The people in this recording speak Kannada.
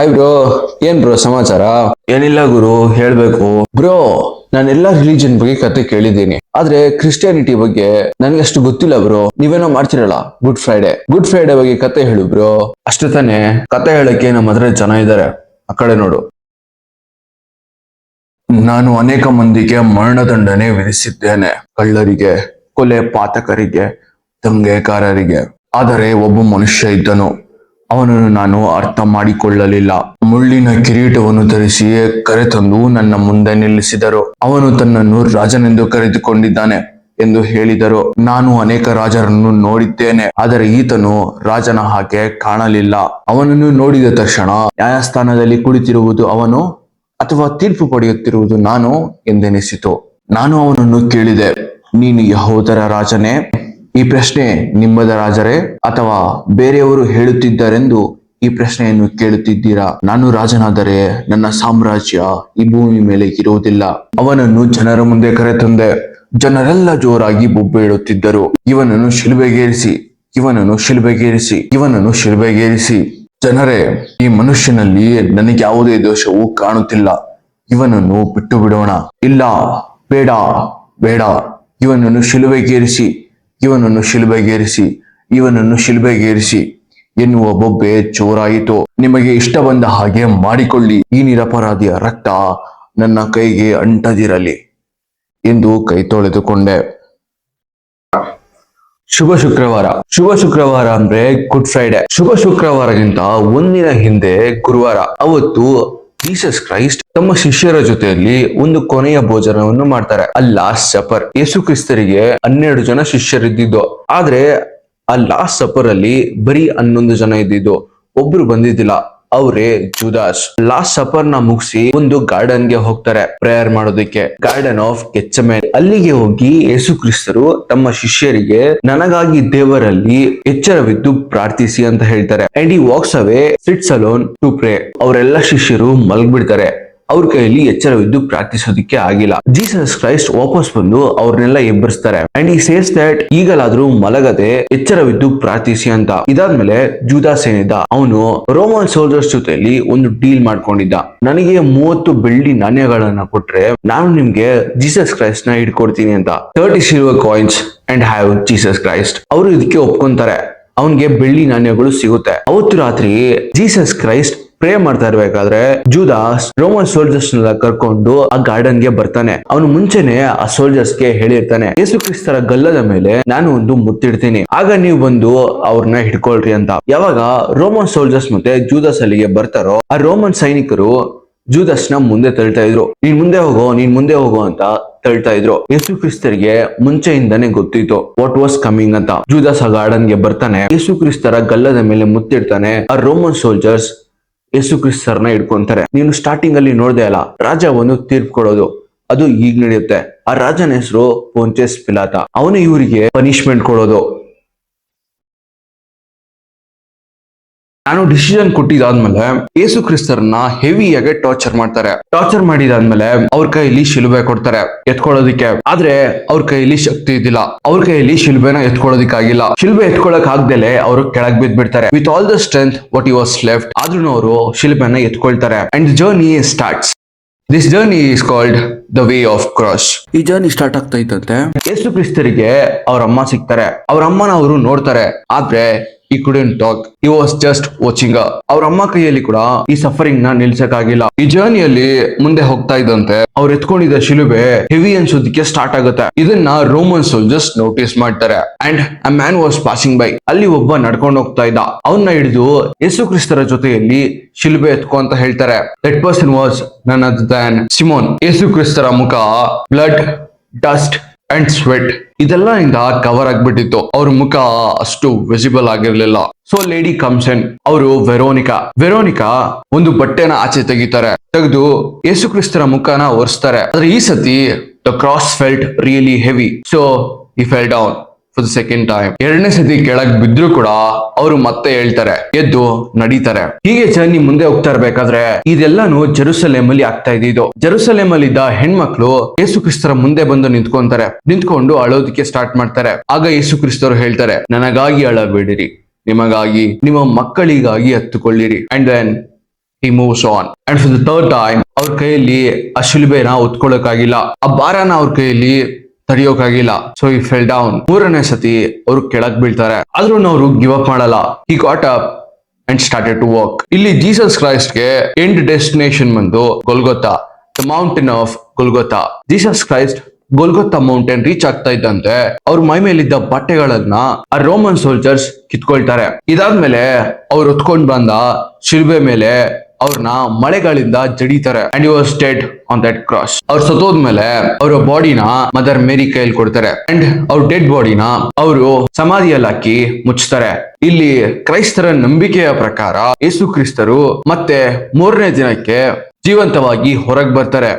Hi bro. ಏನ್ ಬ್ರೋ ಸಮಾಚಾರ? ಏನಿಲ್ಲ ಗುರು, ಹೇಳ್ಬೇಕು. ಬ್ರೋ, ನಾನು ಎಲ್ಲಾ ರಿಲಿಜನ್ ಬಗ್ಗೆ ಕತೆ ಕೇಳಿದ್ದೀನಿ, ಆದ್ರೆ ಕ್ರಿಸ್ಟಿಯಾನಿಟಿ ಬಗ್ಗೆ ನನ್ಗಷ್ಟು ಗೊತ್ತಿಲ್ಲ ಬ್ರೋ. ನೀವೇನೋ ಮಾಡ್ತಿರಲ್ಲ ಗುಡ್ ಫ್ರೈಡೆ ಬಗ್ಗೆ ಕತೆ ಹೇಳು ಬ್ರೋ. ಅಷ್ಟು ತಾನೆ, ಕತೆ ಹೇಳಕ್ಕೆ ನಮ್ಮ ಹತ್ರ ಜನ ಇದ್ದಾರೆ. ಆ ಕಡೆ ನೋಡು. ನಾನು ಅನೇಕ ಮಂದಿಗೆ ಮರಣದಂಡನೆ ವಿಧಿಸಿದ್ದೇನೆ, ಕಳ್ಳರಿಗೆ, ಕೊಲೆ ಪಾತಕರಿಗೆ, ದಂಗೆಕಾರರಿಗೆ. ಆದರೆ ಒಬ್ಬ ಮನುಷ್ಯ ಇದ್ದನು, ಅವನನ್ನು ನಾನು ಅರ್ಥ ಮಾಡಿಕೊಳ್ಳಲಿಲ್ಲ. ಮುಳ್ಳಿನ ಕಿರೀಟವನ್ನು ಧರಿಸಿ ಕರೆತಂದು ನನ್ನ ಮುಂದೆ ನಿಲ್ಲಿಸಿದರು. ಅವನು ತನ್ನನ್ನು ರಾಜನೆಂದು ಕರೆದುಕೊಂಡಿದ್ದಾನೆ ಎಂದು ಹೇಳಿದರು. ನಾನು ಅನೇಕ ರಾಜರನ್ನು ನೋಡಿದ್ದೇನೆ, ಆದರೆ ಈತನು ರಾಜನ ಹಾಗೆ ಕಾಣಲಿಲ್ಲ. ಅವನನ್ನು ನೋಡಿದ ತಕ್ಷಣ ನ್ಯಾಯಸ್ಥಾನದಲ್ಲಿ ಕುಳಿತಿರುವುದು ಅವನು ಅಥವಾ ತೀರ್ಪು ಪಡೆಯುತ್ತಿರುವುದು ನಾನು ಎಂದೆನಿಸಿತು. ನಾನು ಅವನನ್ನು ಕೇಳಿದೆ, ನೀನು ಯೆಹೂದರ ರಾಜನೇ? ಈ ಪ್ರಶ್ನೆ ನಿಮ್ಮದ ರಾಜರೇ ಅಥವಾ ಬೇರೆಯವರು ಹೇಳುತ್ತಿದ್ದಾರೆಂದು ಈ ಪ್ರಶ್ನೆಯನ್ನು ಕೇಳುತ್ತಿದ್ದೀರಾ? ನಾನು ರಾಜನಾದರೆ ನನ್ನ ಸಾಮ್ರಾಜ್ಯ ಈ ಭೂಮಿ ಮೇಲೆ ಇರುವುದಿಲ್ಲ. ಅವನನ್ನು ಜನರ ಮುಂದೆ ಕರೆತಂದೆ. ಜನರೆಲ್ಲ ಜೋರಾಗಿ ಬೊಬ್ಬೆ ಇಡುತ್ತಿದ್ದರು. ಇವನನ್ನು ಶಿಲುಬೆಗೇರಿಸಿ, ಇವನನ್ನು ಶಿಲುಬೆಗೇರಿಸಿ, ಇವನನ್ನು ಶಿಲುಬೆಗೇರಿಸಿ. ಜನರೇ, ಈ ಮನುಷ್ಯನಲ್ಲಿ ನನಗೆ ಯಾವುದೇ ದೋಷವೂ ಕಾಣುತ್ತಿಲ್ಲ. ಇವನನ್ನು ಬಿಟ್ಟು ಬಿಡೋಣ. ಇಲ್ಲ, ಬೇಡ ಬೇಡ, ಇವನನ್ನು ಶಿಲುಬೆಗೇರಿಸಿ, ಇವನನ್ನು ಶಿಲುಬೆಗೇರಿಸಿ, ಇವನನ್ನು ಶಿಲುಬೆಗೇರಿಸಿ ಎನ್ನುವ ಬೊಬ್ಬೆ ಜೋರಾಯಿತು. ನಿಮಗೆ ಇಷ್ಟ ಬಂದ ಹಾಗೆ ಮಾಡಿಕೊಳ್ಳಿ, ಈ ನಿರಪರಾಧಿಯ ರಕ್ತ ನನ್ನ ಕೈಗೆ ಅಂಟದಿರಲಿ ಎಂದು ಕೈ ತೊಳೆದುಕೊಂಡೆ. ಶುಭ ಶುಕ್ರವಾರ. ಶುಭ ಶುಕ್ರವಾರ ಅಂದ್ರೆ ಗುಡ್ ಫ್ರೈಡೆ. ಶುಭ ಶುಕ್ರವಾರಕ್ಕಿಂತ ಒಂದಿನ ಹಿಂದೆ ಗುರುವಾರ. ಅವತ್ತು ಜೀಸಸ್ ಕ್ರೈಸ್ಟ್ ತಮ್ಮ ಶಿಷ್ಯರ ಜೊತೆಯಲ್ಲಿ ಒಂದು ಕೊನೆಯ ಭೋಜನವನ್ನು ಮಾಡ್ತಾರೆ, ಆ ಲಾಸ್ಟ್ ಸಪರ್. ಯೇಸು ಕ್ರಿಸ್ತರಿಗೆ 12 ಜನ ಶಿಷ್ಯರಿದ್ದಿದ್ದು, ಆದ್ರೆ ಆ ಲಾಸ್ಟ್ ಸಪರ್ ಅಲ್ಲಿ ಬರೀ 11 ಜನ ಇದ್ದಿದ್ದು, ಒಬ್ರು ಬಂದಿದ್ದಿಲ್ಲ. ಅವರೇ ಜೂದಾಸ್. ಲಾಸ್ಟ್ ಸಪರ್ ನ ಮುಗಿಸಿ ಒಂದು ಗಾರ್ಡನ್ ಗೆ ಹೋಗ್ತಾರೆ ಪ್ರೇಯರ್ ಮಾಡೋದಕ್ಕೆ, ಗಾರ್ಡನ್ ಆಫ್ ಗೆತ್ಸೆಮನೆ. ಅಲ್ಲಿಗೆ ಹೋಗಿ ಯೇಸು ಕ್ರಿಸ್ತರು ತಮ್ಮ ಶಿಷ್ಯರಿಗೆ ನನಗಾಗಿ ದೇವರಲ್ಲಿ ಎಚ್ಚರವಿದ್ದು ಪ್ರಾರ್ಥಿಸಿ ಅಂತ ಹೇಳ್ತಾರೆ. And he walks away, sits alone to pray. ಅವರೆಲ್ಲ ಶಿಷ್ಯರು ಮಲಗ್ಬಿಡ್ತಾರೆ, ಅವ್ರ ಕೈಯಲ್ಲಿ ಎಚ್ಚರವಿದ್ದು ಪ್ರಾರ್ಥಿಸೋದಕ್ಕೆ ಆಗಿಲ್ಲ. ಜೀಸಸ್ ಕ್ರೈಸ್ಟ್ ವಾಪಸ್ ಬಂದು ಅವ್ರನ್ನೆಲ್ಲ ಎಬ್ಬರಿಸ್ತಾರೆ. ಅಂಡ್ ಈ ಸೇಸ್ ದಟ್ ಈಗಲಾದ್ರೂ ಮಲಗದೆ ಎಚ್ಚರವಿದ್ದು ಪ್ರಾರ್ಥಿಸಿ ಅಂತ. ಇದಾದ್ಮೇಲೆ ಜೂದಾಸ್ ಏನಿದ್ದ, ಅವನು ರೋಮನ್ ಸೋಲ್ಜರ್ಸ್ ಜೊತೆಯಲ್ಲಿ ಒಂದು ಡೀಲ್ ಮಾಡ್ಕೊಂಡಿದ್ದ. ನನಗೆ 30 ಬೆಳ್ಳಿ ನಾಣ್ಯಗಳನ್ನ ಕೊಟ್ರೆ ನಾನು ನಿಮ್ಗೆ ಜೀಸಸ್ ಕ್ರೈಸ್ಟ್ ನ ಇಟ್ಕೊಡ್ತೀನಿ ಅಂತ. 30 silver coins and have Jesus Christ. ಅವರು ಇದಕ್ಕೆ ಒಪ್ಕೊಂತಾರೆ. ಅವನ್ಗೆ ಬೆಳ್ಳಿ ನಾಣ್ಯಗಳು ಸಿಗುತ್ತೆ. ಅವತ್ತು ರಾತ್ರಿ ಜೀಸಸ್ ಕ್ರೈಸ್ಟ್ ಪ್ರೇ ಮಾಡ್ತಾ ಇರ್ಬೇಕಾದ್ರೆ ಜೂದಾಸ್ ರೋಮನ್ ಸೋಲ್ಜರ್ಸ್ ನೆಲ್ಲ ಕರ್ಕೊಂಡು ಆ ಗಾರ್ಡನ್ ಗೆ ಬರ್ತಾನೆ. ಅವನು ಮುಂಚೆನೆ ಆ ಸೋಲ್ಜರ್ಸ್ ಗೆ ಹೇಳಿರ್ತಾನೆ, ಯೇಸು ಕ್ರಿಸ್ತರ ಗಲ್ಲದ ಮೇಲೆ ನಾನು ಒಂದು ಮುತ್ತಿಡ್ತೀನಿ, ಆಗ ನೀವು ಬಂದು ಅವ್ರನ್ನ ಹಿಡ್ಕೊಳ್ರಿ ಅಂತ. ಯಾವಾಗ ರೋಮನ್ ಸೋಲ್ಜರ್ಸ್ ಮತ್ತೆ ಜೂದಾಸ್ ಅಲ್ಲಿಗೆ ಬರ್ತಾರೋ, ಆ ರೋಮನ್ ಸೈನಿಕರು ಜೂದಾಸ್ ನ ಮುಂದೆ ತಳ್ತಾ ಇದ್ರು. ನೀನ್ ಮುಂದೆ ಹೋಗೋ, ನೀನ್ ಮುಂದೆ ಹೋಗೋ ಅಂತ ತಳ್ತಾ ಇದ್ರು. ಯೇಸು ಕ್ರಿಸ್ತರಿಗೆ ಮುಂಚೆಯಿಂದಾನೆ ಗೊತ್ತಿತ್ತು ವಾಟ್ ವಾಸ್ ಕಮಿಂಗ್ ಅಂತ. ಜೂದಾಸ್ ಆ ಗಾರ್ಡನ್ ಗೆ ಬರ್ತಾನೆ, ಯೇಸು ಕ್ರಿಸ್ತರ ಗಲ್ಲದ ಮೇಲೆ ಮುತ್ತಿಡ್ತಾನೆ. ಆ ರೋಮನ್ ಸೋಲ್ಜರ್ಸ್ ಯೇಸು ಕ್ರಿಸ್ತರನ್ನ ಹಿಡ್ಕೊಂತಾರೆ. ನೀನು ಸ್ಟಾರ್ಟಿಂಗ್ ಅಲ್ಲಿ ನೋಡ್ದೆ ಅಲ್ಲ, ರಾಜ ಒಂದು ತೀರ್ಪು ಕೊಡೋದು, ಅದು ಈಗ ನಡೆಯುತ್ತೆ. ಆ ರಾಜನ ಹೆಸರು ಪೊಂಚಸ್ ಪಿಲಾತ. ಅವನು ಇವರಿಗೆ ಪನಿಷ್ಮೆಂಟ್ ಕೊಡೋದು. ನಾನು ಡಿಸಿಷನ್ ಕೊಟ್ಟಿದಾದ್ಮೇಲೆ ಯೇಸು ಕ್ರಿಸ್ತರನ್ನ ಹೆವಿಯಾಗಿ ಟಾರ್ಚರ್ ಮಾಡ್ತಾರೆ. ಟಾರ್ಚರ್ ಮಾಡಿದಾದ್ಮೇಲೆ ಅವ್ರ ಕೈಯಲ್ಲಿ ಶಿಲುಬೆ ಕೊಡ್ತಾರೆ ಎತ್ಕೊಳ್ಳೋದಿಕ್ಕೆ. ಆದ್ರೆ ಅವ್ರ ಕೈಯಲ್ಲಿ ಶಕ್ತಿ ಇದ್ದಿಲ್ಲ, ಅವ್ರ ಕೈಯಲ್ಲಿ ಶಿಲುಬೆನ ಎತ್ಕೊಳ್ಳೋದಿಕ್ಕಾಗಿಲ್ಲ. ಶಿಲುಬೆ ಎತ್ಕೊಳ್ಳಕ್ ಆಗ್ದೇಲೆ ಅವರು ಕೆಳಗ್ ಬಿದ್ದು ಬಿಡ್ತಾರೆ. With all the strength what he was left, ಆದ್ರೂ ಅವರು ಶಿಲುಬೆನ ಎತ್ಕೊಳ್ತಾರೆ. And the journey starts. This journey is called the way of cross. ಈ ಜರ್ನಿ ಸ್ಟಾರ್ಟ್ ಆಗ್ತಾ ಇತ್ತಂತೆ. ಯೇಸು ಕ್ರಿಸ್ತರಿಗೆ ಅವ್ರ ಅಮ್ಮ ಸಿಗ್ತಾರೆ. ಅವ್ರ ಅಮ್ಮನ ಅವರು ನೋಡ್ತಾರೆ, ಆದ್ರೆ he couldn't talk. He was just watching her. ಅವ್ರ ಅಮ್ಮ ಕೈಯಲ್ಲಿ ಕೂಡ ಈ ಸಫರಿಂಗ್ ನ ನಿಲ್ಸಕ್ಕಾಗಿಲ್ಲ. ಈ ಜರ್ನಿಯಲ್ಲಿ ಮುಂದೆ ಹೋಗ್ತಾ ಇದ್ದಂತೆ ಅವ್ರು ಎತ್ಕೊಂಡಿದ್ದ ಶಿಲುಬೆ ಹೆವಿ ಅನ್ಸೋದಕ್ಕೆ ಸ್ಟಾರ್ಟ್ ಆಗುತ್ತೆ. ಇದನ್ನ ರೋಮನ್ ಸೋಲ್ಜರ್ಸ್ ನೋಟಿಸ್ ಮಾಡ್ತಾರೆ. And a man was passing by. ಅಲ್ಲಿ ಒಬ್ಬ ನಡ್ಕೊಂಡು ಹೋಗ್ತಾ ಇದ್ದ. ಅವನ್ನ ಹಿಡಿದು ಯೇಸು ಕ್ರಿಸ್ತರ ಜೊತೆಯಲ್ಲಿ ಶಿಲುಬೆ ಎತ್ಕೊ ಅಂತ ಹೇಳ್ತಾರೆ. That person was none other than Simon. Yesu ಕ್ರಿಸ್ತರ ಮುಖ ಬ್ಲಡ್, ಡಸ್ಟ್ ಅಂಡ್ ಸ್ವೆಟ್ ಇದೆಲ್ಲ ಇಂದ ಕವರ್ ಆಗ್ಬಿಟ್ಟಿತ್ತು. ಅವ್ರ ಮುಖ ಅಷ್ಟು ವಿಸಿಬಲ್ ಆಗಿರ್ಲಿಲ್ಲ. So lady comes in. ಅವರು ವೆರೋನಿಕಾ ಒಂದು ಬಟ್ಟೆನ ಆಚೆ ತೆಗಿತಾರೆ. ತೆಗೆದು ಯೇಸು ಕ್ರಿಸ್ತರ ಮುಖನ ಒರೆಸ್ತಾರೆ. ಆದ್ರೆ ಈ ಸತಿ the cross felt really heavy, so he fell down for the second time. 2ನೇ ಸತಿ ಕೆಳಗ್ ಬಿದ್ರು ಕೂಡ ಅವರು ಮತ್ತೆ ಹೇಳ್ತಾರೆ, ಎದ್ದು ನಡೀತಾರೆ. ಹೀಗೆ ಜರ್ನಿ ಮುಂದೆ ಹೋಗ್ತಾ ಇರ್ಬೇಕಾದ್ರೆ ಇದೆಲ್ಲಾನು ಜೆರುಸಲೇಮ್ ಅಲ್ಲಿ ಆಗ್ತಾ ಇದ್ದಿದ್ದು. ಜೆರುಸಲೇಮ್ ಅಲ್ಲಿ ಇದ್ದ ಹೆಣ್ಮಕ್ಳು ಯೇಸು ಕ್ರಿಸ್ತರ ಮುಂದೆ ಬಂದು ನಿಂತ್ಕೊಂಡು ಅಳೋದಕ್ಕೆ ಸ್ಟಾರ್ಟ್ ಮಾಡ್ತಾರೆ. ಆಗ ಯೇಸು ಕ್ರಿಸ್ತರು ಹೇಳ್ತಾರೆ, ನನಗಾಗಿ ಅಳಬೇಡಿರಿ, ನಿಮಗಾಗಿ, ನಿಮ್ಮ ಮಕ್ಕಳಿಗಾಗಿ ಹತ್ತುಕೊಳ್ಳಿರಿ. And then he moves on. And for the third time, ಅವ್ರ ಕೈಯಲ್ಲಿ ಆ ಶಿಲುಬೆನ ಹೊತ್ಕೊಳ್ಳೋಕ್ಕಾಗಿಲ್ಲ, ಆ ಭಾರನ ಅವ್ರ ಕೈಯಲ್ಲಿ ತಡೆಯೋಕ್ಕಾಗಿಲ್ಲ. So he fell down. ಮೂರನೇ ಸತಿ ಅವರು ಕೆಳಗ್ ಬೀಳ್ತಾರೆ, ಆದ್ರೂ ಅವರು ಗಿವ್ ಅಪ್ ಮಾಡಲ್ಲ. he got up and started to walk. ಇಲ್ಲಿ ಜೀಸಸ್ ಕ್ರೈಸ್ಟ್ ಗೆ ಎಂಡ್ ಡೆಸ್ಟಿನೇಷನ್ ಬಂದು Golgotha, the mountain of Golgotha. Jesus Christ Golgotha mountain reach ಆಗ್ತಾ ಇದ್ದಂತೆ ಅವ್ರ ಮೈ ಮೇಲಿದ್ದ ಬಟ್ಟೆಗಳನ್ನ ಆ ರೋಮನ್ ಸೋಲ್ಜರ್ಸ್ ಕಿತ್ಕೊಳ್ತಾರೆ. ಇದಾದ್ಮೇಲೆ ಅವ್ರು ಹೊತ್ಕೊಂಡ್ ಬಂದ ಶಿಲ್ಬೆ ಮೇಲೆ ಅವ್ರನ್ನ ಮಳೆಗಳಿಂದ ಜಡಿತಾರೆ. And you was dead on that cross. ಅವ್ರು ಸತ್ತೋದ್ಮೇಲೆ ಅವರ ಬಾಡಿನ ಮದರ್ ಮೇರಿ ಕೈಯಲ್ಲಿ ಕೊಡ್ತಾರೆ. ಅಂಡ್ ಅವ್ರ ಡೆಡ್ ಬಾಡಿನ ಅವರು ಸಮಾಧಿಯಲ್ಲಿ ಹಾಕಿ ಮುಚ್ತಾರೆ. ಇಲ್ಲಿ ಕ್ರೈಸ್ತರ ನಂಬಿಕೆಯ ಪ್ರಕಾರ ಯೇಸು ಕ್ರಿಸ್ತರು ಮತ್ತೆ ಮೂರನೇ ದಿನಕ್ಕೆ ಜೀವಂತವಾಗಿ ಹೊರಗೆ ಬರ್ತಾರೆ.